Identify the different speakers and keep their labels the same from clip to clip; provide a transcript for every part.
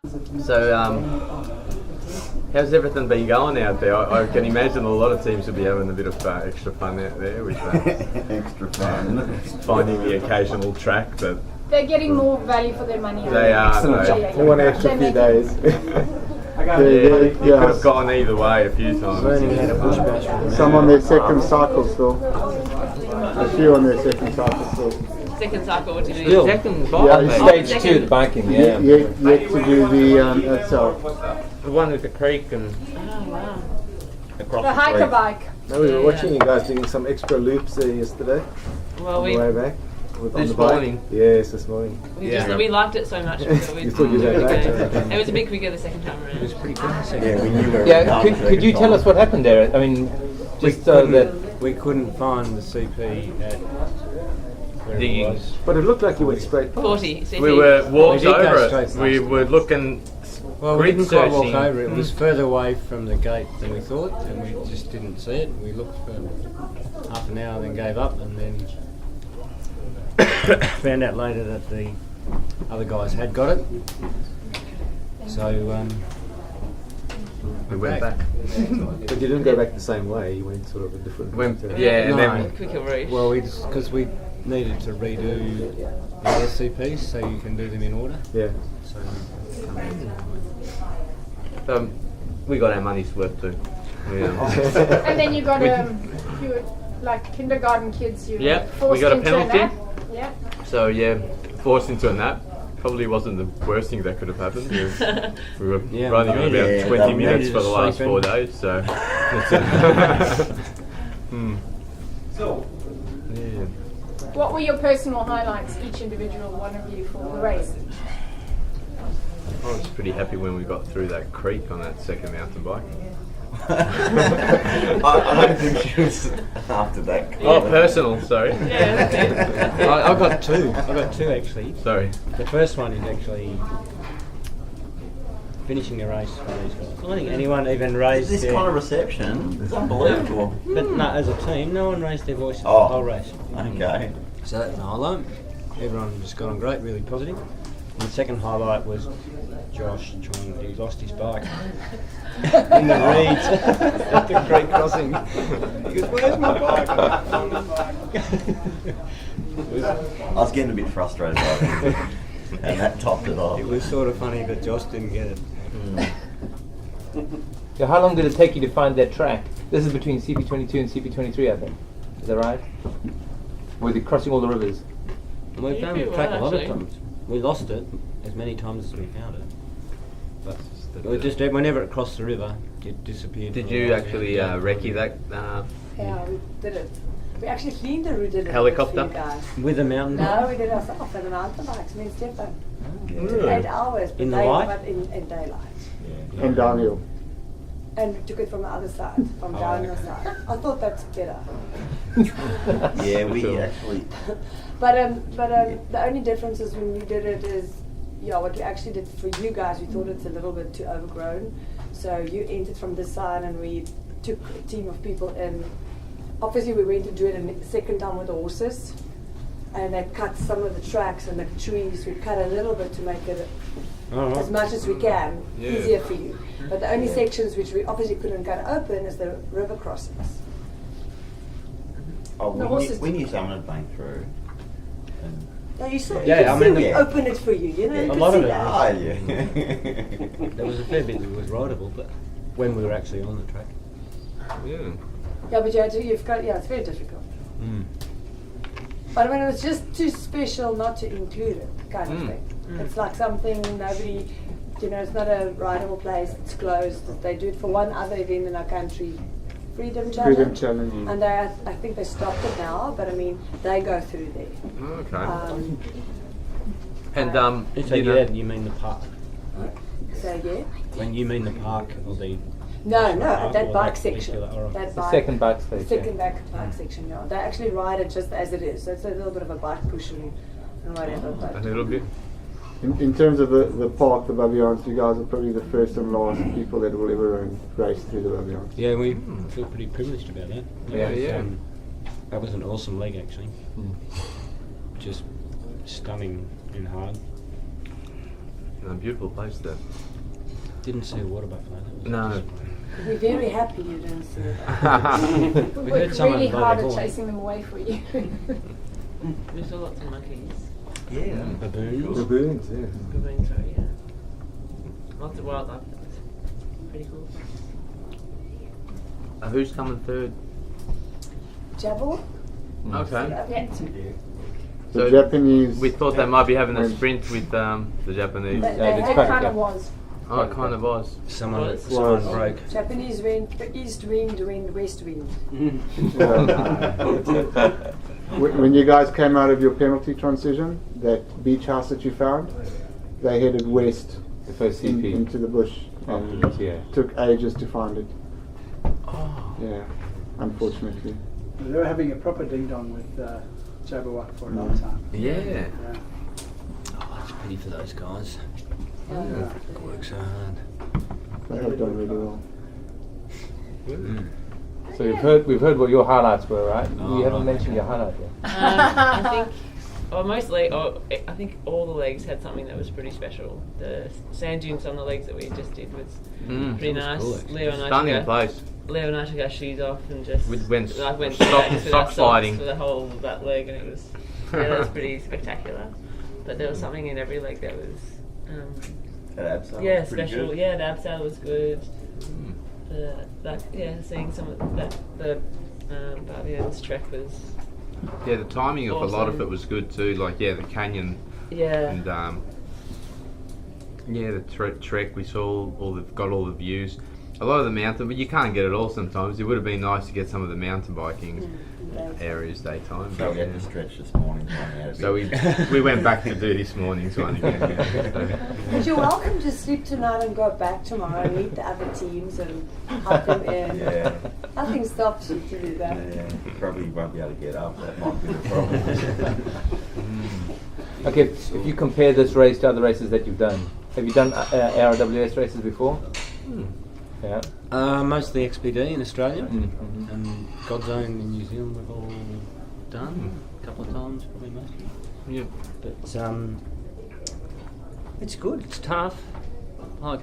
Speaker 1: So, how's everything been going out there? I can imagine a lot of teams will be having a bit of extra fun out there with
Speaker 2: extra fun.
Speaker 1: Finding the occasional track that
Speaker 3: they're getting more value for their money.
Speaker 1: they are.
Speaker 4: They want an extra few days.
Speaker 1: It could have gone either way a few times.
Speaker 4: Some on their second cycle still. A few on their second cycle still.
Speaker 5: Second cycle, what do you do?
Speaker 1: Second
Speaker 6: Stage 2, the biking, yeah.
Speaker 4: Yet to do the itself.
Speaker 1: The one with the creek and
Speaker 6: Across
Speaker 3: The hiker bike.
Speaker 6: No, we were watching you guys doing some extra loops there yesterday.
Speaker 5: Well,
Speaker 6: on the way back. On the bike.
Speaker 1: morning.
Speaker 6: Yes, this morning.
Speaker 5: we liked it so much. We
Speaker 6: thought you were going back to it.
Speaker 5: It was a bit quicker the second time around.
Speaker 6: It was pretty good.
Speaker 2: Yeah, we knew where
Speaker 6: Yeah, could you tell us what happened there? I mean, just so that...
Speaker 7: We couldn't find the CP at where
Speaker 1: Digging.
Speaker 7: it was.
Speaker 6: But it looked like you went straight past.
Speaker 5: 40. CP.
Speaker 1: we were walked
Speaker 7: We did go
Speaker 1: over
Speaker 7: straight
Speaker 1: it.
Speaker 7: past
Speaker 1: We
Speaker 7: it.
Speaker 1: were looking.
Speaker 7: Well, we
Speaker 1: grid
Speaker 7: didn't quite walk
Speaker 1: searching.
Speaker 7: over it. It was further away from the gate than we thought, and we just didn't see it. We looked for half an hour, then gave up, and then found out later that the other guys had got it. So
Speaker 1: We went back.
Speaker 6: But you didn't go back the same way, you went sort of a different
Speaker 1: Went,
Speaker 6: route.
Speaker 1: yeah, and
Speaker 7: No.
Speaker 1: then
Speaker 5: Quicker route.
Speaker 7: well, because we needed to redo the other CPs so you can do them in order.
Speaker 6: Yeah.
Speaker 7: So
Speaker 1: we got our money's worth too.
Speaker 3: And then you got you like kindergarten kids. You
Speaker 1: Yeah,
Speaker 3: were forced
Speaker 1: we got a
Speaker 3: into
Speaker 1: penalty.
Speaker 3: nap. Yeah.
Speaker 1: So yeah, forced into a nap. Probably wasn't the worst thing that could have happened. We were
Speaker 7: Yeah,
Speaker 1: running on
Speaker 2: yeah,
Speaker 1: about 20
Speaker 2: that
Speaker 1: minutes
Speaker 7: needed
Speaker 1: for the last
Speaker 7: sleeping.
Speaker 1: 4 days. So. Yeah.
Speaker 3: What were your personal highlights, each individual one of you, for the race?
Speaker 1: I was pretty happy when we got through that creek on that second mountain bike.
Speaker 2: I don't think she was after that.
Speaker 1: Oh, personal, sorry.
Speaker 5: Yeah, that's it.
Speaker 7: I got two. I got two actually.
Speaker 1: Sorry.
Speaker 7: The first one is actually finishing a race for these guys. I don't think anyone even raised
Speaker 2: This
Speaker 7: their...
Speaker 2: kind of reception is unbelievable.
Speaker 7: But no, as a team, no one raised their voices
Speaker 2: Oh.
Speaker 7: the whole race.
Speaker 2: Okay.
Speaker 7: So that's the highlight. Everyone just got on great, really positive. And the second highlight was Josh trying, he lost his bike in the reeds at the creek crossing. He goes, "Where's my bike?"
Speaker 2: I was getting a bit frustrated by it. And that topped it off.
Speaker 7: It was sort of funny that Josh didn't get it.
Speaker 6: So how long did it take you to find that track? This is between CP22 and CP23, I think. Is that right? Were they crossing all the rivers?
Speaker 7: We
Speaker 5: Yeah,
Speaker 7: found the
Speaker 5: well,
Speaker 7: track a lot of
Speaker 5: actually.
Speaker 7: times. We lost it as many times as we found it. But it was just whenever it crossed the river, it disappeared.
Speaker 1: Did
Speaker 7: for a
Speaker 1: you
Speaker 7: while.
Speaker 1: actually recce that
Speaker 8: Yeah, we did it. We actually cleaned the route.
Speaker 1: Helicopter?
Speaker 8: Guys.
Speaker 7: With a mountain
Speaker 8: No,
Speaker 7: bike?
Speaker 8: we did it ourselves with the mountain bikes. Me and Stefan.
Speaker 1: Really?
Speaker 8: 8 hours.
Speaker 7: In the
Speaker 8: day,
Speaker 7: light?
Speaker 8: But in daylight.
Speaker 4: And downhill.
Speaker 8: And we took it from the other side, from down the side. I thought that's better.
Speaker 2: Yeah, we actually.
Speaker 8: But the only difference is when we did it is, what we actually did for you guys, we thought it's a little bit too overgrown. So you entered from this side and we took a team of people in. Obviously we went to do it a second time with the horses. And they cut some of the tracks and the trees. We cut a little bit to make it as much as we can easier for you. But the only sections which we obviously couldn't cut open is the river crossings.
Speaker 2: Oh,
Speaker 8: The horses-
Speaker 2: we knew someone had been through. And
Speaker 8: No, you saw.
Speaker 7: Yeah,
Speaker 8: you
Speaker 7: I
Speaker 8: could
Speaker 7: mean,
Speaker 8: see we
Speaker 2: the-
Speaker 8: opened it for you. You know, you
Speaker 7: A
Speaker 8: could
Speaker 7: lot
Speaker 8: see
Speaker 7: of it
Speaker 8: that.
Speaker 2: ah, yeah.
Speaker 7: There was a fair bit that was rideable, but when we were actually on the track.
Speaker 1: Yeah.
Speaker 8: Yeah, but you've got. Yeah, it's very difficult. But I mean, it was just too special not to include it, kind of thing. It's like something nobody, it's not a rideable place. It's closed. They do it for one other event in our country, Freedom Challenge.
Speaker 4: Freedom Challenge.
Speaker 8: And I think they stopped it now. But I mean, they go through there.
Speaker 1: Okay. And
Speaker 7: So you mean the park?
Speaker 8: So yeah.
Speaker 7: When you mean the park or the...
Speaker 8: No,
Speaker 7: park
Speaker 8: that
Speaker 7: or
Speaker 8: bike
Speaker 7: that
Speaker 8: section.
Speaker 7: particular- alright.
Speaker 8: That
Speaker 6: The
Speaker 8: bike.
Speaker 6: second bike stage.
Speaker 8: Second bike section, yeah. They actually ride it just as it is. So it's a little bit of a bike push and whatever.
Speaker 1: a
Speaker 8: But
Speaker 1: little bit.
Speaker 4: In terms of the park, the Babians, you guys are probably the first and last people that will ever race through the Babians.
Speaker 7: Yeah, we feel pretty privileged about that.
Speaker 1: Yeah,
Speaker 7: That was,
Speaker 1: yeah.
Speaker 7: That was an awesome leg, actually. Just stunning and hard.
Speaker 1: Beautiful place there.
Speaker 7: Didn't see a water buffalo. That was
Speaker 1: No.
Speaker 8: We're very happy you didn't see that.
Speaker 3: We
Speaker 7: We
Speaker 3: worked
Speaker 7: heard someone
Speaker 3: really hard at
Speaker 7: bloody horn.
Speaker 3: chasing them away for you.
Speaker 5: We saw lots of monkeys.
Speaker 2: Yeah.
Speaker 7: Baboons.
Speaker 6: Baboons, yeah.
Speaker 5: Baboons, sorry, yeah. Lots of wildlife. That was pretty cool.
Speaker 1: Who's coming third?
Speaker 8: Jabal?
Speaker 1: Okay.
Speaker 3: Yeah.
Speaker 4: The Japanese.
Speaker 1: We thought they might be having a sprint with the Japanese.
Speaker 8: But
Speaker 6: Yeah,
Speaker 8: they
Speaker 6: it's
Speaker 3: It
Speaker 8: had
Speaker 3: kind
Speaker 6: yeah.
Speaker 3: of was.
Speaker 1: Oh, it kind of was.
Speaker 7: Someone
Speaker 5: What?
Speaker 7: broke.
Speaker 8: Japanese wind, east wind, west wind.
Speaker 4: When you guys came out of your penalty transition, that beach house that you found, they headed west
Speaker 6: The first CP.
Speaker 4: into the bush and
Speaker 6: Yeah.
Speaker 4: took ages to find it.
Speaker 1: Oh.
Speaker 4: Yeah, unfortunately.
Speaker 9: They were having a proper ding dong with Jabberwock for a long time.
Speaker 1: Yeah.
Speaker 9: Yeah.
Speaker 7: Oh, that's a pity for those guys.
Speaker 8: Yeah.
Speaker 7: They work so hard.
Speaker 4: They have done really well.
Speaker 6: So we've heard what your highlights were, right?
Speaker 7: Oh,
Speaker 6: You haven't
Speaker 7: right.
Speaker 6: mentioned your highlight yet.
Speaker 5: I think, I think all the legs had something that was pretty special. The sand dunes on the legs that we just did was pretty
Speaker 7: That
Speaker 5: nice.
Speaker 7: was cool, actually.
Speaker 5: Leo and I
Speaker 1: Stunning
Speaker 5: took
Speaker 1: place.
Speaker 5: Leo and I took our shoes off and just
Speaker 1: We went
Speaker 5: went
Speaker 1: sock-
Speaker 5: with
Speaker 1: sock
Speaker 5: our socks
Speaker 1: sliding.
Speaker 5: for the whole of that leg, and it was that was pretty spectacular. But there was something in every leg that was
Speaker 2: That abseil
Speaker 5: yeah
Speaker 2: was pretty
Speaker 5: special.
Speaker 2: good.
Speaker 5: Yeah, the abseil was good. Seeing some of that the Barbier's trek was
Speaker 1: Yeah, the timing of a lot of
Speaker 5: Awesome.
Speaker 1: it was good too. Like the canyon
Speaker 5: yeah.
Speaker 1: and the trek. We saw got all the views. A lot of the mountain, but you can't get it all sometimes. It would have been nice to get some of the mountain biking areas daytime.
Speaker 2: So
Speaker 1: but
Speaker 2: we had
Speaker 1: yeah.
Speaker 2: to stretch this morning. Running out of
Speaker 1: So
Speaker 2: bed.
Speaker 1: we went back to do this morning's one again. Yeah.
Speaker 8: But you're welcome to sleep tonight and go back tomorrow and meet the other teams and help them in.
Speaker 2: Yeah.
Speaker 8: Nothing stops you to do that.
Speaker 2: Yeah, probably won't be able to get up. That might be the problem.
Speaker 6: Okay, if you compare this race to other races that you've done, have you done ARWS races before? Yeah.
Speaker 7: Most of the XPD in Australia
Speaker 6: Mm-hmm.
Speaker 7: and Godzone in New Zealand we've all done a couple of times, probably most of them.
Speaker 1: Yeah.
Speaker 7: But it's good. It's tough. Like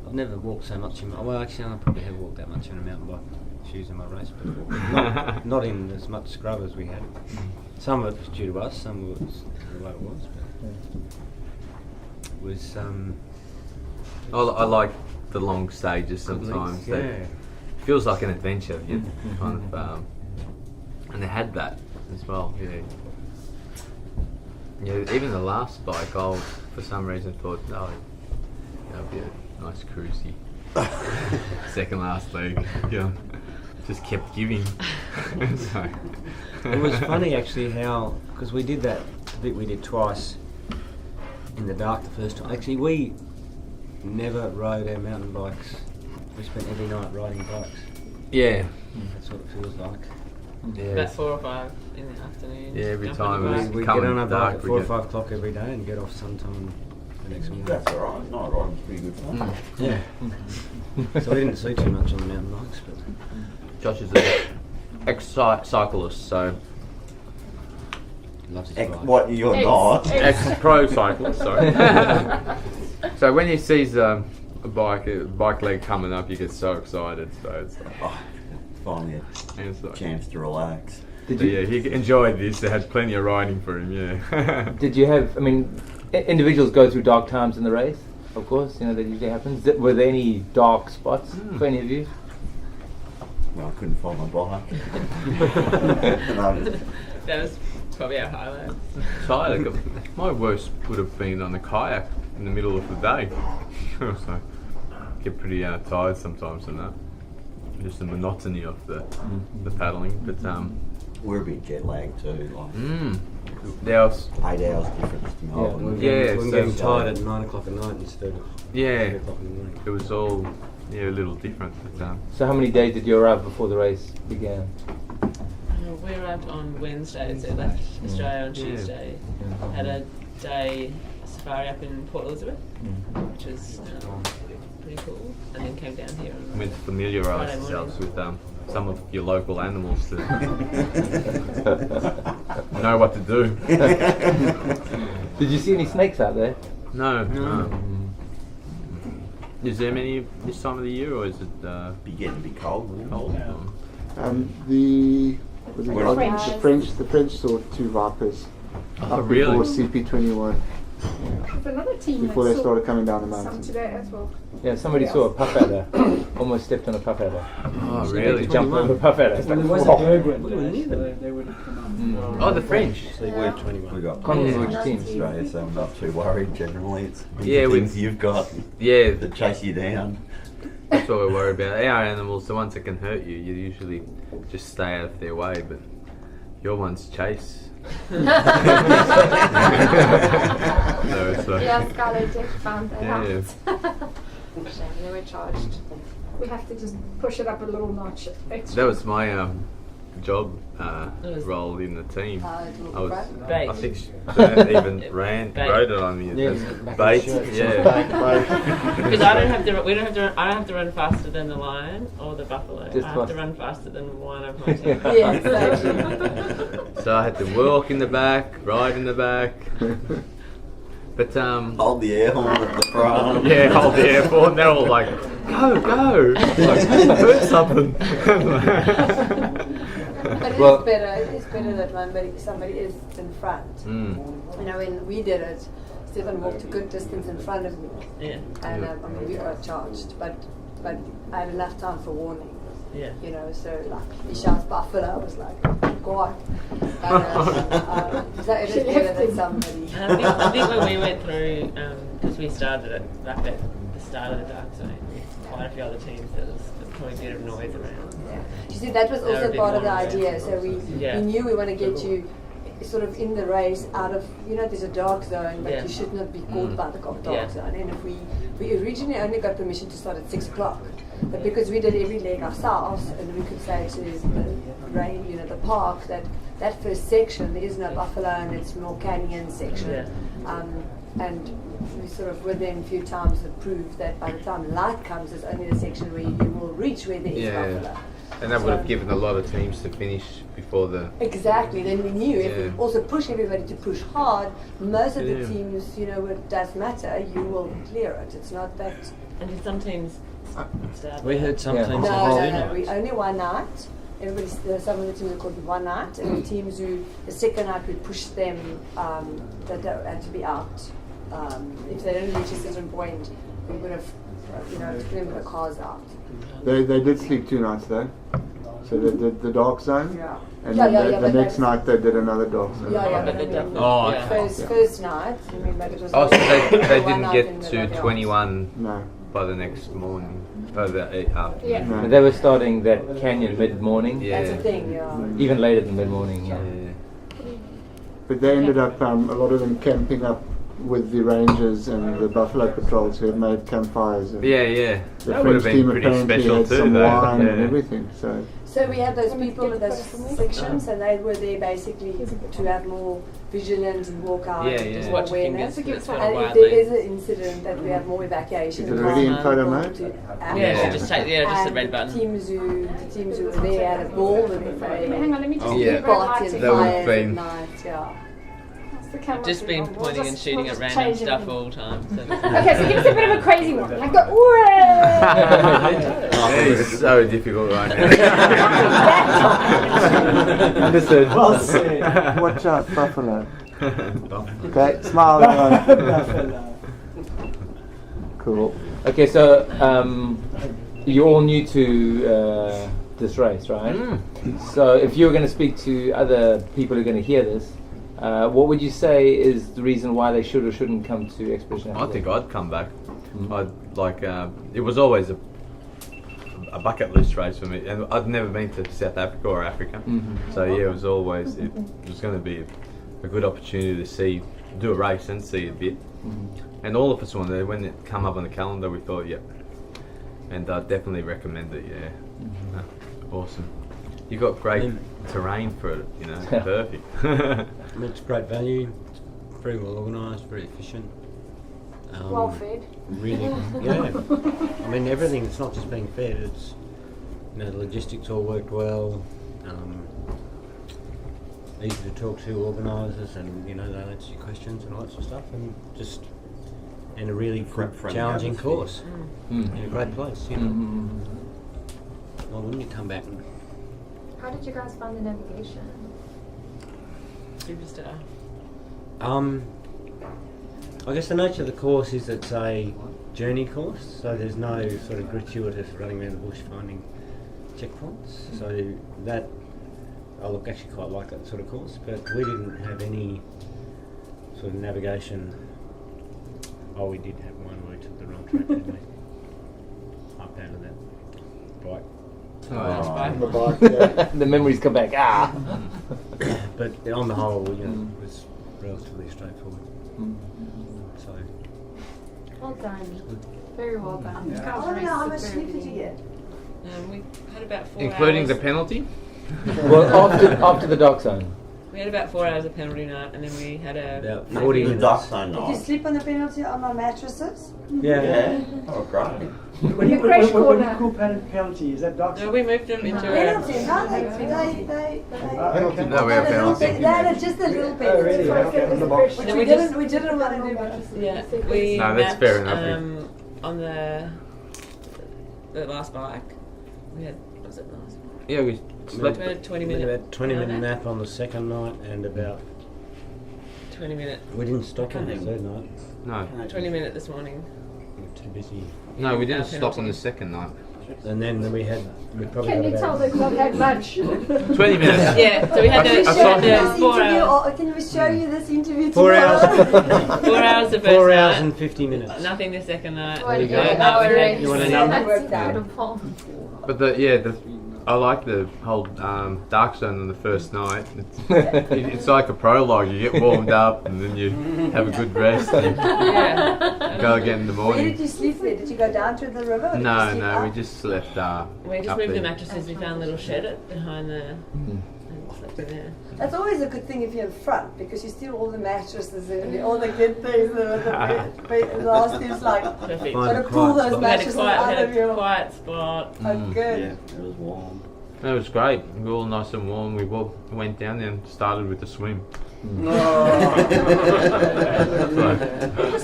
Speaker 7: I've never walked so much in my well, actually, I probably have walked that much in a mountain bike shoes in my race, but not in as much scrub as we had. Some of it was due to us, some of it was the way it was. But it was
Speaker 1: I like the long stages sometimes.
Speaker 7: yeah.
Speaker 1: That feels like an adventure. You kind of, and they had that as well. Yeah. Yeah. Even the last bike, I for some reason thought, no, that'd be a nice cruisy. Second last leg, yeah. Just kept giving. So.
Speaker 7: It was funny actually how, because we did that bit we did twice in the dark the first time. Actually, we never rode our mountain bikes. We spent every night riding bikes.
Speaker 1: Yeah.
Speaker 7: That's what it feels like.
Speaker 1: Yeah.
Speaker 5: About 4 or 5 in the afternoon.
Speaker 1: Yeah, every
Speaker 5: Jump
Speaker 1: time
Speaker 5: on the
Speaker 1: it was
Speaker 5: bike.
Speaker 7: We
Speaker 1: Come
Speaker 7: get on
Speaker 1: in
Speaker 7: our
Speaker 1: dark,
Speaker 7: bike at
Speaker 1: we
Speaker 7: 4 or
Speaker 1: get-
Speaker 7: 5 o'clock every day and get off sometime the next morning.
Speaker 2: That's alright. Night riding's pretty good fun.
Speaker 7: Yeah. So we didn't see too much on the mountain bikes, but
Speaker 1: Josh is an ex-cyclist, so
Speaker 7: loves his bike.
Speaker 2: What you're not?
Speaker 1: ex-pro cyclist. Sorry. So when he sees a bike leg coming up, you get so excited. So it's like,
Speaker 2: Oh, finally
Speaker 1: and it's
Speaker 2: a
Speaker 1: like
Speaker 2: chance to relax.
Speaker 1: so yeah, he enjoyed this. They had plenty of riding for him. Yeah.
Speaker 6: Did you have? I mean, individuals go through dark times in the race. Of course, that usually happens. Were there any dark spots for any of you?
Speaker 2: Well, I couldn't find my bike.
Speaker 5: That was probably our highlight.
Speaker 1: Tired. My worst would have been on the kayak in the middle of the day. So get pretty tired sometimes from that. Just the monotony of the paddling, but
Speaker 2: We're a bit jet lagged too, like
Speaker 1: there was
Speaker 2: 8 hours difference to Melbourne.
Speaker 1: Yeah,
Speaker 7: We're
Speaker 1: so-
Speaker 7: getting tired at 9 o'clock at night instead of 3
Speaker 1: yeah,
Speaker 7: o'clock in the morning.
Speaker 1: it was all a little different. But,
Speaker 6: So how many days did you arrive before the race began?
Speaker 5: We arrived on Wednesday, so left Australia on
Speaker 1: Yeah.
Speaker 5: Tuesday. Had a day safari up in Port Elizabeth, which was pretty cool, and then came down here. On
Speaker 1: went to familiarise
Speaker 5: Friday
Speaker 1: ourselves
Speaker 5: morning.
Speaker 1: with some of your local animals to know what to do.
Speaker 6: Did you see any snakes out there?
Speaker 1: No.
Speaker 7: No.
Speaker 1: Is there many this time of the year, or is it
Speaker 2: Be getting a bit cold. Wouldn't it?
Speaker 1: cold?
Speaker 4: The
Speaker 3: French.
Speaker 4: the French saw 2 Vipers
Speaker 1: Oh,
Speaker 4: up
Speaker 1: really?
Speaker 4: before CP21
Speaker 3: With another team
Speaker 4: before
Speaker 3: that
Speaker 4: they
Speaker 3: saw
Speaker 4: started coming down the
Speaker 3: some
Speaker 4: mountain.
Speaker 3: today as well.
Speaker 6: Yeah, somebody saw a puff adder. Almost stepped on a puff adder.
Speaker 1: Oh,
Speaker 6: They
Speaker 1: really?
Speaker 6: jumped over a puff adder. It's
Speaker 9: Well,
Speaker 6: like,
Speaker 9: there was a
Speaker 6: whoa.
Speaker 9: Bergwin
Speaker 7: Well,
Speaker 9: day, so
Speaker 7: neither.
Speaker 9: they would have come up.
Speaker 1: Oh, the French.
Speaker 7: So we're 21.
Speaker 2: We got
Speaker 6: Collingwood team.
Speaker 2: Australia, so I'm not too worried generally. It's
Speaker 1: Yeah, we-
Speaker 2: things you've got
Speaker 1: Yeah,
Speaker 2: that chase you down.
Speaker 1: that's what we're worried about. Our animals, the ones that can hurt you, you usually just stay out of their way, but your ones chase. So it's like,
Speaker 3: Yeah, Scarlet Dick found that
Speaker 1: Yeah,
Speaker 3: out.
Speaker 1: yeah.
Speaker 3: Shame, they were charged. We have to just push it up a little notch.
Speaker 1: That was my job
Speaker 5: was-
Speaker 1: role in the team. I was,
Speaker 5: Bait.
Speaker 1: I think she even
Speaker 5: Bait.
Speaker 1: wrote it on me.
Speaker 7: Yeah,
Speaker 1: as
Speaker 7: back
Speaker 1: bait,
Speaker 7: of the shirt,
Speaker 1: yeah.
Speaker 5: Because I don't have to. We don't have to. I don't have to run faster than the lion or the buffalo.
Speaker 6: Just
Speaker 5: I have
Speaker 6: one.
Speaker 5: to run faster than one of my team.
Speaker 8: Yeah, exactly.
Speaker 1: So I had to walk in the back, ride in the back. But
Speaker 2: Hold the air horn at the front.
Speaker 1: yeah, hold the airport. They're all like, go, like, hurt something.
Speaker 8: But
Speaker 6: Well-
Speaker 8: it is better that somebody is in front.
Speaker 1: Mm.
Speaker 8: You know, when we did it, Stephen walked a good distance in front of me,
Speaker 5: Yeah.
Speaker 8: and I mean, we got charged, but I had enough time for warning.
Speaker 5: Yeah.
Speaker 8: You know, so like he shouts buffalo, I was like, go on. So it is better than somebody.
Speaker 5: And I think when we went through, because we started it back at the start of the dark zone, quite a few other teams, there was probably a bit of noise around.
Speaker 8: Yeah. You see, that was
Speaker 5: They're a
Speaker 8: also
Speaker 5: bit
Speaker 8: part of the
Speaker 5: more aware.
Speaker 8: idea. So we knew we want to get you sort of in the race out of, you know, there's a dark zone, but
Speaker 5: Yeah.
Speaker 8: you should not be caught by the dark
Speaker 5: Yeah.
Speaker 8: zone. And if we originally only got permission to start at 6 o'clock, but because we did every leg ourselves, and we could say to the rain, you know, the park, that first section there is no buffalo and it's more canyon section.
Speaker 5: Yeah.
Speaker 8: And we sort of with them a few times have proved that by the time light comes, it's only the section where you will reach where there is
Speaker 1: Yeah.
Speaker 8: buffalo.
Speaker 1: And that would have
Speaker 8: So-
Speaker 1: given a lot of teams to finish before the.
Speaker 8: Exactly. Then we knew if we
Speaker 1: Yeah.
Speaker 8: also push everybody to push hard, most of the
Speaker 1: Yeah.
Speaker 8: teams, you know, it does matter. You will clear it. It's not that.
Speaker 5: And did some teams start?
Speaker 7: We heard some
Speaker 6: Yeah.
Speaker 7: teams
Speaker 8: No,
Speaker 7: have
Speaker 8: no,
Speaker 7: two
Speaker 8: no.
Speaker 7: nights.
Speaker 8: We only one night. Some of the teams are called one night, and the teams who the second night we pushed them that they had to be out. If they didn't reach a certain point, we would have, you know, took them with the cars out.
Speaker 4: They did sleep 2 nights though. So they did the dark zone,
Speaker 8: Yeah.
Speaker 4: and
Speaker 8: Yeah,
Speaker 4: then
Speaker 8: yeah,
Speaker 4: the,
Speaker 8: yeah,
Speaker 4: the
Speaker 8: but
Speaker 4: next
Speaker 8: they-
Speaker 4: night they did another dark zone.
Speaker 8: Yeah, yeah.
Speaker 5: But they
Speaker 8: But
Speaker 5: don't-
Speaker 1: Oh,
Speaker 5: yeah.
Speaker 8: First night. I mean, but it was
Speaker 1: Oh, so
Speaker 8: only
Speaker 1: they
Speaker 8: one
Speaker 1: didn't
Speaker 8: night
Speaker 1: get
Speaker 8: in the
Speaker 1: to
Speaker 8: backyard.
Speaker 1: 21
Speaker 4: No.
Speaker 1: by the next morning. Oh, the afternoon.
Speaker 3: Yeah.
Speaker 4: No.
Speaker 6: They were starting that canyon mid-morning,
Speaker 1: Yeah.
Speaker 8: That's the thing, yeah.
Speaker 6: even later than mid-morning. Yeah.
Speaker 1: Yeah.
Speaker 4: But they ended up, a lot of them camping up with the rangers and the buffalo patrols who had made campfires. And
Speaker 1: Yeah, yeah.
Speaker 4: the
Speaker 1: That would have
Speaker 4: French
Speaker 1: been
Speaker 4: team
Speaker 1: pretty
Speaker 4: apparently
Speaker 1: special
Speaker 4: had
Speaker 1: too,
Speaker 4: some
Speaker 1: though.
Speaker 4: wine
Speaker 1: Yeah.
Speaker 4: and everything. So
Speaker 8: So we had those
Speaker 3: When we
Speaker 8: people
Speaker 3: get
Speaker 8: in
Speaker 3: the
Speaker 8: those
Speaker 3: first
Speaker 8: sections, and they were there basically to have more vigilant and walk out,
Speaker 1: Yeah,
Speaker 8: and
Speaker 1: yeah.
Speaker 8: just
Speaker 5: Watch your
Speaker 8: awareness.
Speaker 5: fingers, that's what
Speaker 8: And
Speaker 5: a
Speaker 8: if there
Speaker 5: wildling.
Speaker 8: is an incident, that we have more evacuation.
Speaker 4: is it already in photo mode?
Speaker 5: Yeah, so just take just the
Speaker 8: And
Speaker 5: red button.
Speaker 8: The teams who were there had a ball with them.
Speaker 3: Hang on, let me just
Speaker 1: Oh.
Speaker 3: do
Speaker 1: Yeah.
Speaker 3: red
Speaker 8: Party
Speaker 3: lighting.
Speaker 8: and
Speaker 1: That would've
Speaker 8: fires
Speaker 1: been-
Speaker 8: at night, yeah.
Speaker 3: That's the camera
Speaker 5: Just been
Speaker 3: thing on. We'll
Speaker 5: pointing and
Speaker 3: just-
Speaker 5: shooting
Speaker 3: we'll
Speaker 5: at
Speaker 3: just
Speaker 5: random
Speaker 3: change
Speaker 5: stuff
Speaker 3: it.
Speaker 5: all the time. So
Speaker 3: Okay, so give us a bit of a crazy one. Like the hooray!
Speaker 1: It's so difficult right now.
Speaker 6: Understood.
Speaker 9: Well said.
Speaker 4: watch out, buffalo. Okay, smile. everyone. Cool.
Speaker 6: Okay, so you're all new to this race, right? So if you were going to speak to other people who are going to hear this, what would you say is the reason why they should or shouldn't come to Expedition
Speaker 1: I
Speaker 6: Africa?
Speaker 1: think I'd come back. I'd like. It was always a bucket list race for me, and I'd never been to South Africa or Africa. So yeah, it was always it was going to be a good opportunity to do a race and see a bit. And all of us wanted. When it come up on the calendar, we thought, yep. And I definitely recommend it. Yeah, awesome. You got great terrain for it. You know, perfect.
Speaker 7: I mean, it's great value, it's very well organised, very efficient.
Speaker 3: Well fed.
Speaker 7: Really, yeah. I mean, everything. It's not just being fed. It's, you know, the logistics all worked well. Easy to talk to organisers, and you know they answer your questions and all that sort of stuff. And just and a really good,
Speaker 2: Friendly
Speaker 7: challenging
Speaker 2: atmosphere.
Speaker 7: course
Speaker 6: Mm.
Speaker 7: in a great place. You know,
Speaker 6: Mm.
Speaker 7: why wouldn't you come back? And,
Speaker 10: How did you guys find the navigation?
Speaker 5: Superstar.
Speaker 7: I guess the nature of the course is it's a journey course, so there's no sort of gratuitous running around the bush finding checkpoints. So that I look actually quite like that sort of course, but we didn't have any sort of navigation. Oh, we did have one where we took the wrong track, didn't we? Up out of that bike.
Speaker 4: On the bike, yeah.
Speaker 6: The memories come back. Ah.
Speaker 7: But on the whole, you know, it was relatively straightforward. So
Speaker 10: Well done. Very well done.
Speaker 9: Yeah.
Speaker 10: Cows
Speaker 8: Oh
Speaker 10: race
Speaker 8: no, how
Speaker 10: is
Speaker 8: much
Speaker 10: very
Speaker 8: sleep did
Speaker 10: busy.
Speaker 8: you get?
Speaker 5: We had about 4
Speaker 1: Including
Speaker 5: hours.
Speaker 1: the penalty?
Speaker 6: Well, after the dark zone.
Speaker 5: We had about 4 hours of penalty night, and then we had
Speaker 7: about
Speaker 5: a
Speaker 7: 40
Speaker 2: The
Speaker 7: minutes.
Speaker 2: dark zone
Speaker 8: Did you
Speaker 2: night.
Speaker 8: sleep on the penalty on my mattresses?
Speaker 2: Yeah. Oh, great.
Speaker 9: When you,
Speaker 3: crash
Speaker 9: when
Speaker 3: corner.
Speaker 9: you call penalty, is that dark?
Speaker 5: No, we moved them into
Speaker 8: Penalty,
Speaker 5: a.
Speaker 8: no, they
Speaker 9: Okay.
Speaker 1: No, we have
Speaker 8: had a little
Speaker 1: penalty.
Speaker 8: bit- they had just a little bit.
Speaker 9: Oh, really? Okay, on the box.
Speaker 8: Which
Speaker 5: No,
Speaker 8: we
Speaker 5: we just-
Speaker 8: didn't want to do.
Speaker 5: Yeah, we
Speaker 1: No, that's
Speaker 5: mapped,
Speaker 1: fair enough,
Speaker 5: on the last bike, we had, what was it the last?
Speaker 1: Yeah, we
Speaker 5: We
Speaker 1: slept.
Speaker 5: had a 20
Speaker 7: We had
Speaker 5: minute.
Speaker 7: about 20 minute
Speaker 5: power
Speaker 7: nap on the second night and about
Speaker 5: 20 minute.
Speaker 7: we didn't stop on the
Speaker 5: Okay.
Speaker 7: third night.
Speaker 1: No,
Speaker 5: 20 minute this morning.
Speaker 7: We were too busy.
Speaker 1: no, we didn't
Speaker 5: Penalty.
Speaker 1: stop on the second night.
Speaker 7: And then we probably
Speaker 3: Can
Speaker 7: got
Speaker 3: you tell
Speaker 7: about
Speaker 3: they've not had lunch?
Speaker 1: 20 minutes.
Speaker 5: Yeah, so we had
Speaker 8: Can we
Speaker 5: the,
Speaker 8: show you
Speaker 5: the
Speaker 8: this
Speaker 5: 4
Speaker 8: interview,
Speaker 5: hours.
Speaker 8: or can we show you this interview
Speaker 7: 4 hours.
Speaker 8: tomorrow?
Speaker 5: 4 hours the first
Speaker 7: 4 hours
Speaker 5: night.
Speaker 7: and 50 minutes.
Speaker 5: Nothing the second night.
Speaker 10: Well,
Speaker 5: No,
Speaker 10: yeah,
Speaker 5: no, we
Speaker 10: alright.
Speaker 5: had-
Speaker 7: You want a
Speaker 8: Yeah,
Speaker 7: number?
Speaker 8: worked out.
Speaker 10: Beautiful.
Speaker 1: But I like the whole dark zone on the first night. It's like a prologue. You get warmed up and then you have a good rest. And
Speaker 5: Yeah.
Speaker 1: go again in the
Speaker 8: Where
Speaker 1: morning.
Speaker 8: did you sleep there? Did you go down to the river? or did you
Speaker 1: No,
Speaker 8: sleep
Speaker 1: no,
Speaker 8: up?
Speaker 1: we just slept
Speaker 5: We just
Speaker 1: up
Speaker 5: moved the
Speaker 1: there.
Speaker 5: mattresses. We found a little shed behind the. And slept in there.
Speaker 8: That's always a good thing if you're in front because you steal all the mattresses and all the good things. The last thing's like,
Speaker 5: Perfect.
Speaker 7: Fine.
Speaker 8: gotta pull those
Speaker 5: We had a
Speaker 8: mattresses
Speaker 5: quiet,
Speaker 8: out
Speaker 5: had
Speaker 8: of
Speaker 5: a
Speaker 8: your.
Speaker 5: quiet spot.
Speaker 8: Oh, good.
Speaker 2: Yeah, it was warm.
Speaker 1: It was great. We were all nice and warm. We went down there and started with the swim.
Speaker 3: Just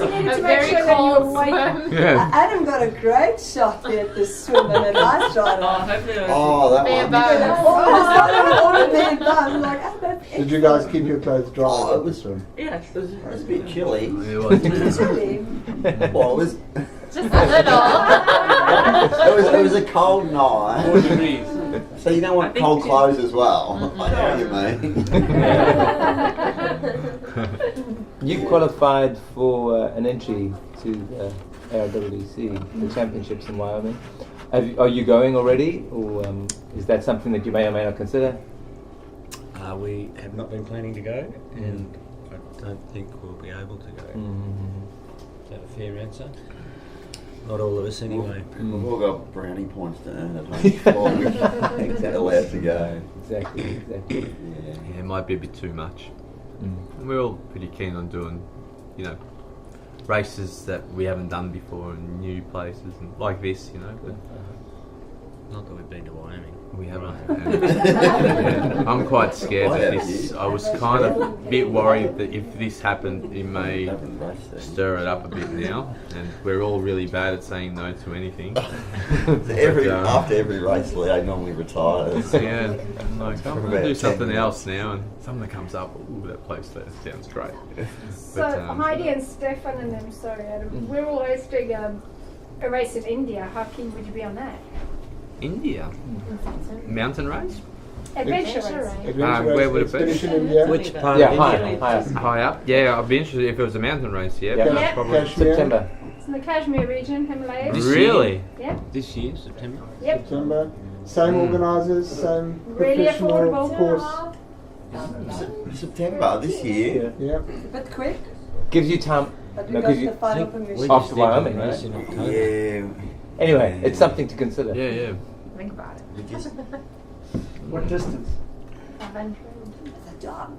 Speaker 3: needed
Speaker 10: A
Speaker 3: to make
Speaker 10: very
Speaker 3: sure that you
Speaker 10: cold
Speaker 3: were awake.
Speaker 10: swim.
Speaker 1: Yeah.
Speaker 8: Adam got a great shot there at the swim and a nice shot.
Speaker 5: Oh, hopefully it was.
Speaker 2: Oh, that
Speaker 10: Bare
Speaker 2: one.
Speaker 10: bones.
Speaker 8: All the big buns, like, oh, that's
Speaker 4: Did you guys keep your clothes dry?
Speaker 2: Oh, it
Speaker 4: at the
Speaker 2: was-
Speaker 4: swim?
Speaker 5: Yes.
Speaker 2: It was a bit chilly.
Speaker 1: It was.
Speaker 8: chilly.
Speaker 2: Well, it was.
Speaker 10: Just a little.
Speaker 2: It was a cold night.
Speaker 6: 4 degrees.
Speaker 2: So you don't
Speaker 5: I
Speaker 2: want
Speaker 5: think
Speaker 2: cold
Speaker 5: she-
Speaker 2: clothes as well. I know what you mean.
Speaker 6: You qualified for an entry to the ARWC, the championships in Wyoming. Are you going already, or is that something that you may or may not consider?
Speaker 7: We have not been planning to go, and I don't think we'll be able to go. Is that a fair answer? Not all of us, anyway.
Speaker 2: We've all got brownie points to earn at home before we're allowed to go.
Speaker 6: Exactly.
Speaker 2: Yeah.
Speaker 1: Yeah, it might be a bit too much. And we're all pretty keen on doing, races that we haven't done before and new places and like this, But
Speaker 7: Not that we've been to Wyoming.
Speaker 1: we haven't. Yeah. I'm quite scared that this. I was kind of a bit worried that if this happened, it may
Speaker 2: Haven't raced there.
Speaker 1: stir it up a bit now. And we're all really bad at saying no to anything.
Speaker 2: After every race, Leo normally retires.
Speaker 1: Yeah, I'm like,
Speaker 2: For
Speaker 1: I'm
Speaker 2: about
Speaker 1: going to do
Speaker 2: 10
Speaker 1: something
Speaker 2: minutes.
Speaker 1: else now, and something comes up. Ooh, that place there sounds great.
Speaker 3: So
Speaker 1: But,
Speaker 3: Heidi and Stefan and them, sorry Adam, we're all hosting a race in India. How keen would you be on that?
Speaker 1: India mountain race,
Speaker 3: Adventure
Speaker 10: Adventure
Speaker 3: race.
Speaker 10: race.
Speaker 4: Adventure
Speaker 1: where
Speaker 4: race
Speaker 1: would it be?
Speaker 4: expedition in India.
Speaker 7: Which part
Speaker 6: Yeah,
Speaker 7: of India?
Speaker 6: higher.
Speaker 1: high up. Yeah, I'd be interested if it was a mountain race. Yeah,
Speaker 6: Yeah.
Speaker 1: but
Speaker 3: Yeah.
Speaker 1: probably.
Speaker 4: Kashmir,
Speaker 6: September.
Speaker 3: It's in the Kashmir region, Himalayas.
Speaker 7: This
Speaker 1: Really?
Speaker 3: Yeah.
Speaker 7: This year, September?
Speaker 3: Yep.
Speaker 4: September. Same organisers, same
Speaker 3: Really
Speaker 4: professional
Speaker 3: affordable.
Speaker 4: course.
Speaker 2: September this year.
Speaker 4: Yeah.
Speaker 8: A bit quick,
Speaker 6: Gives you time.
Speaker 8: but we
Speaker 6: No,
Speaker 8: got
Speaker 6: 'cause
Speaker 8: the
Speaker 6: you-
Speaker 8: final
Speaker 7: We
Speaker 8: permission.
Speaker 7: just
Speaker 6: After
Speaker 7: did
Speaker 6: Wyoming,
Speaker 7: the race
Speaker 6: right?
Speaker 7: in October.
Speaker 2: Yeah.
Speaker 6: Anyway, it's something to consider.
Speaker 1: Yeah, yeah.
Speaker 10: Think about it.
Speaker 2: We just,
Speaker 9: What distance?
Speaker 10: 500.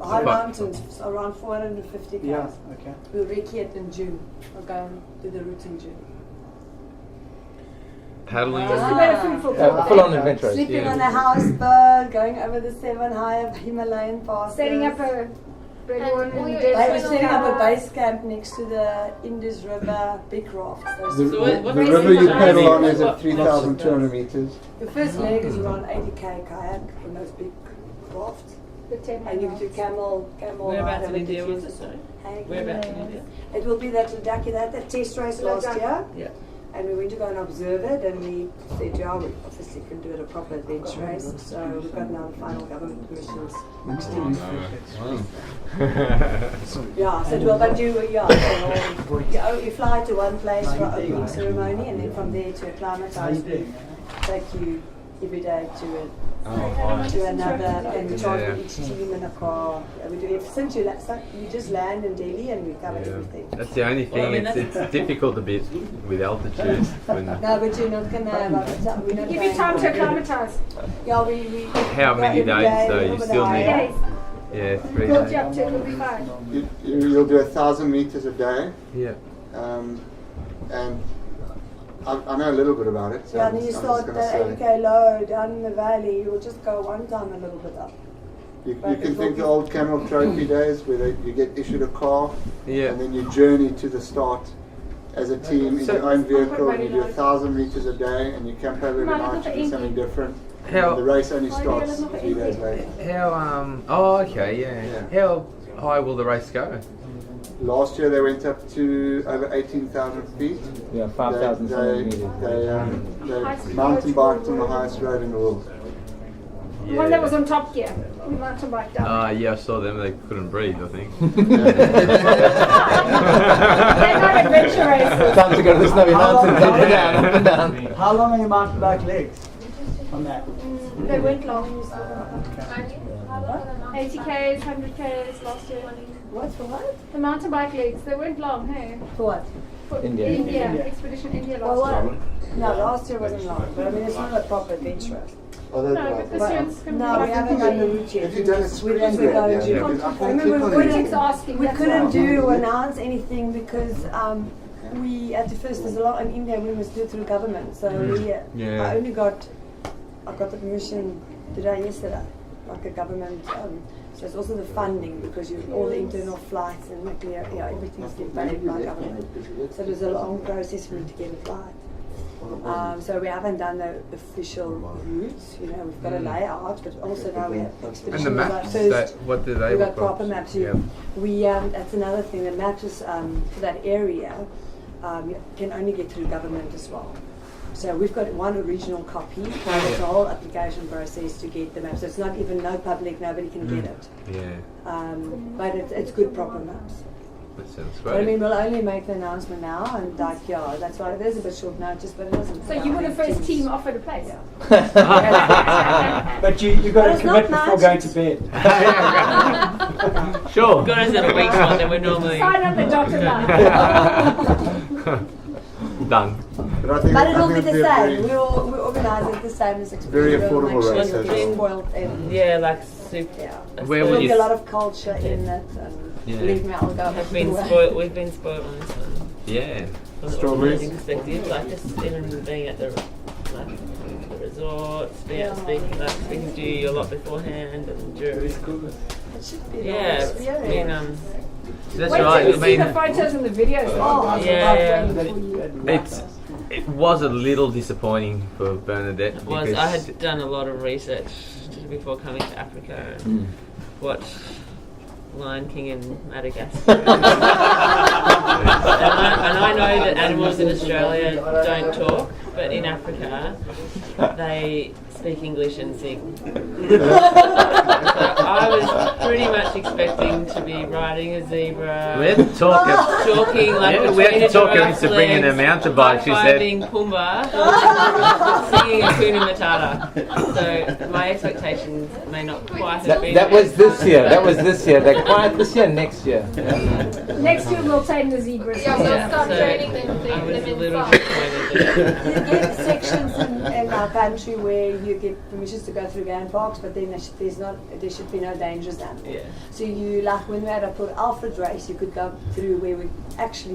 Speaker 8: High mountains, around 450
Speaker 9: Yeah,
Speaker 8: k's.
Speaker 9: okay.
Speaker 8: We'll recce it in June. We'll go and do the route in June.
Speaker 1: Paddling.
Speaker 3: Just a bit of food for thought.
Speaker 6: Full on adventure.
Speaker 8: Sleeping
Speaker 1: yeah.
Speaker 8: on a houseboat, going over the 7 high Himalayan passes.
Speaker 3: Setting up a Redouane
Speaker 10: all
Speaker 3: and
Speaker 10: your
Speaker 8: They were
Speaker 3: Desmond
Speaker 8: setting up a
Speaker 3: Tower.
Speaker 8: base camp next to the Indus River big rafts.
Speaker 4: The,
Speaker 5: So what
Speaker 4: the
Speaker 5: race
Speaker 4: river
Speaker 5: is
Speaker 4: you
Speaker 5: that?
Speaker 4: paddle on is
Speaker 5: What-
Speaker 4: at 3,200 meters.
Speaker 8: The first leg is around 80k kayak on those big rafts.
Speaker 3: The 10
Speaker 8: And you do camel
Speaker 5: Whereabouts
Speaker 8: ride
Speaker 5: in
Speaker 8: over
Speaker 5: India
Speaker 8: the
Speaker 5: was it? Sorry.
Speaker 8: Hang.
Speaker 5: Whereabouts in India?
Speaker 8: It will be that Ladakh, that test race last year.
Speaker 5: Yeah.
Speaker 8: And we went to go and observe it, and we said, yeah, we obviously can do it a proper adventure race. So we've got now the final government permissions next year. Yeah, so it will, but you, you fly to one place for an opening ceremony, and then from there to acclimatise, take you every day to another, and we charge each team in a car. We do it since you just land in Delhi, and we cover everything.
Speaker 1: That's the only thing.
Speaker 5: Well, I mean,
Speaker 1: it's difficult a bit with altitude. When
Speaker 8: No, but you're not gonna have. We're not
Speaker 3: Give you time to acclimatise.
Speaker 8: Yeah, we
Speaker 1: How many
Speaker 8: every
Speaker 1: days,
Speaker 8: day,
Speaker 1: though?
Speaker 8: a
Speaker 1: You
Speaker 8: little bit
Speaker 1: still
Speaker 8: higher.
Speaker 1: need-
Speaker 3: Days.
Speaker 1: 3
Speaker 3: Build
Speaker 1: days.
Speaker 3: you up to it, it'll be fine.
Speaker 4: You'll do 1,000 meters a day.
Speaker 1: Yeah.
Speaker 4: And I know a little bit about it. So
Speaker 8: Yeah,
Speaker 4: I'm
Speaker 8: then you
Speaker 4: just
Speaker 8: start
Speaker 4: gonna
Speaker 8: the
Speaker 4: say.
Speaker 8: 80k low down in the valley. You will just go one time a little bit up.
Speaker 4: You can think the old Camel Trophy days where you get issued a car
Speaker 1: Yeah.
Speaker 4: and then you journey to the start as a team in
Speaker 1: So-
Speaker 4: your own vehicle, and you do 1,000 meters a day, and you camp over every night, you do something different.
Speaker 1: How-
Speaker 4: And the race only starts 3 days later.
Speaker 1: How oh okay, yeah. How high will the race go?
Speaker 4: Last year they went up to over 18,000 feet.
Speaker 6: Yeah, 5,700 meters.
Speaker 4: They mountain biked on the highest road in the world.
Speaker 3: The one that was on Top Gear. We mountain biked down.
Speaker 1: Yeah, I saw them. They couldn't breathe, I think.
Speaker 3: They're not adventure races.
Speaker 6: Time to go to the snowy mountains, up and down, up and down.
Speaker 9: How long are your mountain bike legs on that?
Speaker 3: They went long. 80Ks, 100Ks last year.
Speaker 8: What for what?
Speaker 3: The mountain bike legs, they weren't long, hey?
Speaker 8: For what?
Speaker 3: For
Speaker 6: India.
Speaker 3: Expedition India
Speaker 8: Well,
Speaker 3: last year.
Speaker 8: no, last year wasn't long, but I mean it's not a proper adventure race.
Speaker 4: Oh,
Speaker 3: No, but this year it's going to be
Speaker 8: No, we haven't done the route yet.
Speaker 4: Have you done it
Speaker 8: We just were going to. Remember,
Speaker 3: Critics asking.
Speaker 8: we
Speaker 3: that's
Speaker 8: couldn't
Speaker 3: why.
Speaker 8: announce anything because we at the first there's a lot in India we must do it through government. So
Speaker 1: Yeah.
Speaker 8: I got the permission yesterday, like a government. So it's also the funding because all the internal flights and everything's been paid by government. So there's a long process for me to get a flight. So we haven't done the official routes. We've got a layout, but also now we have
Speaker 1: And
Speaker 8: expedition.
Speaker 1: the maps, what do they
Speaker 8: We've
Speaker 1: look
Speaker 8: got proper
Speaker 1: like?
Speaker 8: maps.
Speaker 1: Yeah.
Speaker 8: We that's another thing. The maps is, for that area you can only get through government as well. So we've got one original copy. It's a whole application process to get the map. So it's not even no public. Nobody can get it.
Speaker 1: Yeah,
Speaker 8: But it's good proper maps.
Speaker 1: that sounds
Speaker 8: But I mean,
Speaker 1: great.
Speaker 8: we'll only make the announcement now, and that's why it is a bit short notice, but it doesn't.
Speaker 3: So you were the first team offered a place?
Speaker 9: But you got
Speaker 8: But
Speaker 9: to
Speaker 8: it's
Speaker 9: commit
Speaker 8: not
Speaker 9: before
Speaker 8: nice.
Speaker 9: going to bed.
Speaker 1: Sure.
Speaker 5: Got us at a week's one, then we're normally.
Speaker 3: Sign on the dotted line.
Speaker 1: Done.
Speaker 4: But I think
Speaker 8: But it'll be
Speaker 4: it'll
Speaker 8: the
Speaker 4: a
Speaker 8: same.
Speaker 4: very-
Speaker 8: We organise it the same as Expedition.
Speaker 4: Very
Speaker 8: We'll
Speaker 4: affordable
Speaker 8: make sure
Speaker 4: race
Speaker 8: it's
Speaker 4: as
Speaker 8: been
Speaker 4: well.
Speaker 8: spoiled and
Speaker 5: Yeah, like super.
Speaker 8: yeah.
Speaker 1: Where
Speaker 8: There'll
Speaker 1: would
Speaker 8: be
Speaker 1: you
Speaker 8: a lot of culture in it, and
Speaker 1: Yeah.
Speaker 8: believe me, I'll go.
Speaker 5: We've been spoiled. We've been spoiled on this one.
Speaker 1: Yeah.
Speaker 5: From
Speaker 4: Strawberries?
Speaker 5: an perspective, like just even being at the resorts, being out speaking, like speaking to you a lot beforehand and during.
Speaker 8: It should be.
Speaker 5: Yeah, it's been
Speaker 1: That's
Speaker 3: Wait
Speaker 1: right.
Speaker 3: till you
Speaker 1: I
Speaker 3: see the
Speaker 1: mean,
Speaker 3: photos and the videos.
Speaker 8: Oh,
Speaker 5: yeah.
Speaker 1: it was a little disappointing for Bernadette
Speaker 5: It was.
Speaker 1: because
Speaker 5: I had done a lot of research before coming to Africa and watched Lion King in Madagascar. and I know that animals in Australia don't talk, but in Africa they speak English and sing. So I was pretty much expecting to be riding a zebra.
Speaker 1: we had to talk.
Speaker 5: Talking like
Speaker 1: Yeah, we had to
Speaker 5: between
Speaker 1: talk her
Speaker 5: giraffe's
Speaker 1: into bringing her
Speaker 5: legs,
Speaker 1: mountain bike. She said,
Speaker 5: high-fiving Pumbaa, singing Hakuna Matata. So my expectations may not quite have been.
Speaker 6: That was this year. That was this year. They're quiet this year. Next year.
Speaker 3: Next year we'll tame the zebras.
Speaker 10: Yeah, we'll
Speaker 5: Yeah,
Speaker 10: start
Speaker 5: so
Speaker 10: training them,
Speaker 5: I was a
Speaker 10: them
Speaker 5: little
Speaker 10: inside.
Speaker 5: disappointed.
Speaker 8: You get sections in our country where you get permissions to go through game parks, but then there should be no danger zone.
Speaker 5: Yeah.
Speaker 8: So you like when we had a Port Alfred race, you could go through where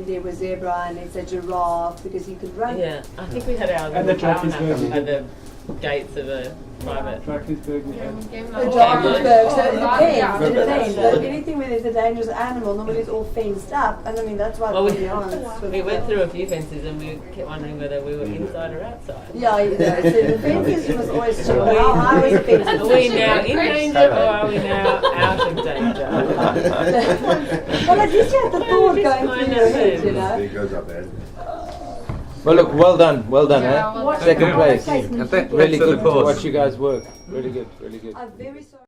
Speaker 8: there was zebra and it's a giraffe because you could run.
Speaker 5: Yeah, I think we had our
Speaker 9: And the
Speaker 5: little power
Speaker 9: trophies
Speaker 5: nap
Speaker 9: were-
Speaker 5: at the gates of a private.
Speaker 9: Drakensberg,
Speaker 10: Game
Speaker 8: The
Speaker 10: like
Speaker 8: Drakensberg, so it
Speaker 10: Yeah.
Speaker 8: depends. It depends. Like anything where there's a dangerous animal, normally it's all fenced up, and I mean that's why.
Speaker 5: Well,
Speaker 8: to be honest,
Speaker 5: we went through a few fences and we kept wondering whether we were inside or outside.
Speaker 8: Yeah, you know, so the fences you must always check. How high was the fence?
Speaker 5: Are we now in danger or are we now out of danger?
Speaker 8: Well, at least you had the thought going
Speaker 5: Find
Speaker 8: through
Speaker 5: that
Speaker 8: your head,
Speaker 5: fence.
Speaker 8: you know.
Speaker 2: It goes up, Ed.
Speaker 6: Well, look, well done,
Speaker 10: Yeah,
Speaker 6: eh?
Speaker 10: well
Speaker 6: Second
Speaker 10: done.
Speaker 6: place.
Speaker 10: Thank you.
Speaker 6: Really
Speaker 1: Thanks for the
Speaker 6: good to
Speaker 1: course.
Speaker 6: watch you guys work. Really good, really good.
Speaker 8: I'm very sorry.